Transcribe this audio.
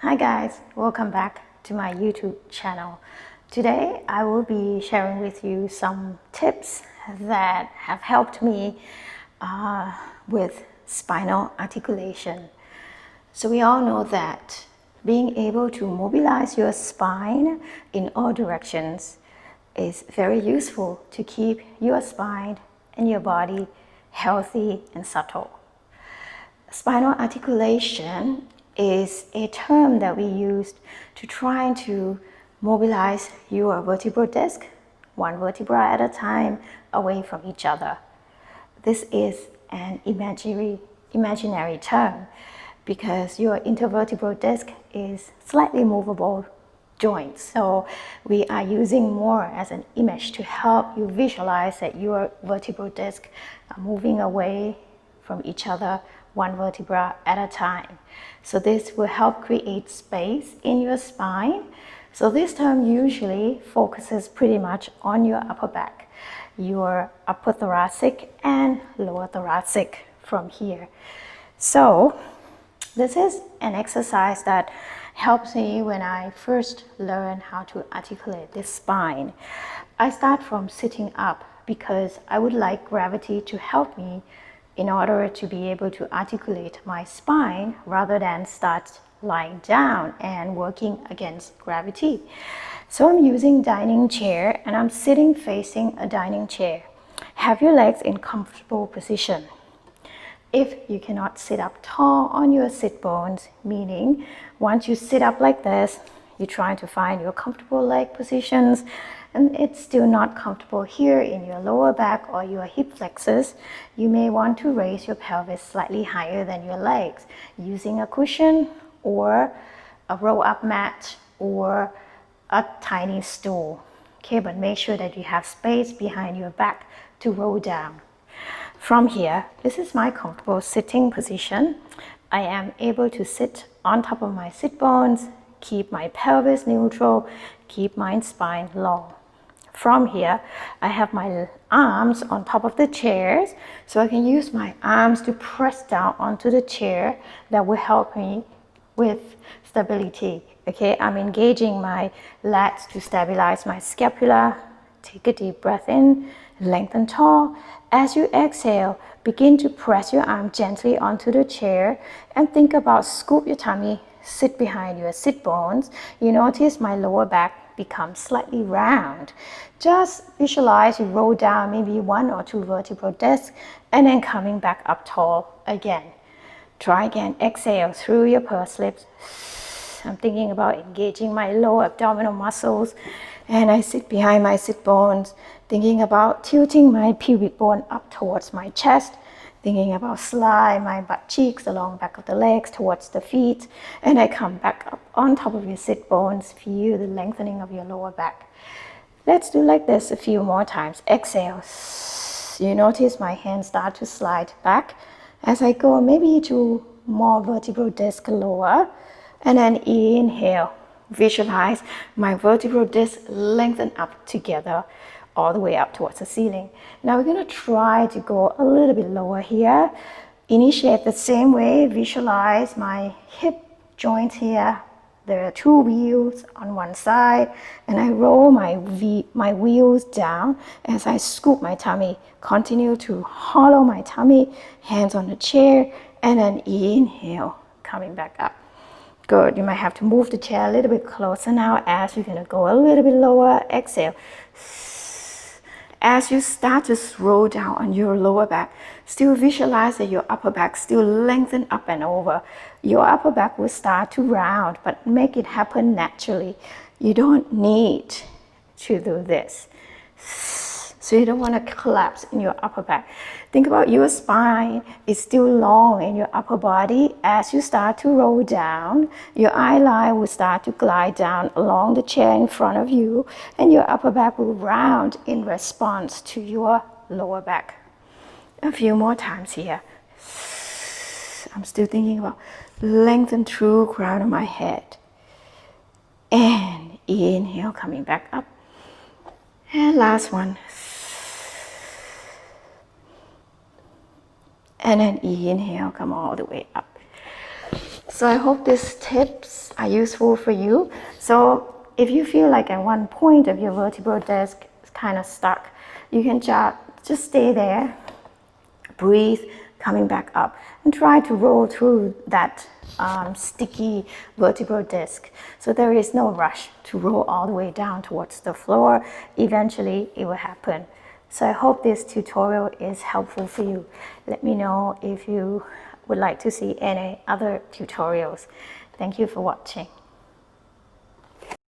Hi guys, welcome back to my YouTube channel. Today I will be sharing with you some tips that have helped me with spinal articulation. So we all know that being able to mobilize your spine in all directions is very useful to keep your spine and your body healthy and supple. Spinal articulation is a term that we use to try to mobilize your vertebral disc, one vertebra at a time, away from each other. This is an imaginary term because your intervertebral disc is slightly movable joint. So we are using more as an image to help you visualize that your vertebral disc are moving away from each other, one vertebra at a time. So this will help create space in your spine. So this term usually focuses pretty much on your upper back, your upper thoracic and lower thoracic from here. So this is an exercise that helps me when I first learn how to articulate this spine. I start from sitting up because I would like gravity to help me in order to be able to articulate my spine rather than start lying down and working against gravity. So I'm using dining chair and I'm sitting facing a dining chair. Have your legs in comfortable position. If you cannot sit up tall on your sit bones, meaning once you sit up like this, you're trying to find your comfortable leg positions and it's still not comfortable here in your lower back or your hip flexors, you may want to raise your pelvis slightly higher than your legs using a cushion or a roll-up mat or a tiny stool. Okay, but make sure that you have space behind your back to roll down. From here, this is my comfortable sitting position. I am able to sit on top of my sit bones, keep my pelvis neutral, keep my spine long. From here, I have my arms on top of the chairs, so I can use my arms to press down onto the chair. That will help me with stability. Okay, I'm engaging my lats to stabilize my scapula. Take a deep breath in, lengthen tall. As you exhale, begin to press your arm gently onto the chair and think about scoop your tummy, sit behind your sit bones. You notice my lower back becomes slightly round. Just visualize you roll down maybe 1 or 2 vertebral discs and then coming back up tall again. Try again, exhale through your pursed lips. I'm thinking about engaging my lower abdominal muscles and I sit behind my sit bones, thinking about tilting my pubic bone up towards my chest, thinking about slide my butt cheeks along back of the legs towards the feet, and I come back up on top of your sit bones, feel the lengthening of your lower back. Let's do like this a few more times. Exhale. You notice my hands start to slide back as I go maybe to more vertebral disc lower, and then inhale. Visualize my vertebral disc lengthen up together all the way up towards the ceiling. Now we're going to try to go a little bit lower here. Initiate the same way. Visualize my hip joint here. There are 2 wheels on one side and I roll my wheels down as I scoop my tummy. Continue to hollow my tummy, hands on the chair, and then inhale, coming back up. Good. You might have to move the chair a little bit closer now as you're going to go a little bit lower. Exhale. As you start to roll down on your lower back, still visualize that your upper back still lengthen up and over. Your upper back will start to round, but make it happen naturally. You don't need to do this. So you don't want to collapse in your upper back. Think about your spine is still long in your upper body. As you start to roll down, your eye line will start to glide down along the chair in front of you, and your upper back will round in response to your lower back. A few more times here. I'm still thinking about lengthen through crown of my head. And inhale, coming back up. And last one. And then inhale, come all the way up. So I hope these tips are useful for you. So if you feel like at one point of your vertebral disc is kind of stuck, you can just stay there, breathe, coming back up, and try to roll through that sticky vertebral disc. So there is no rush to roll all the way down towards the floor. Eventually it will happen. So I hope this tutorial is helpful for you. Let me know if you would like to see any other tutorials. Thank you for watching.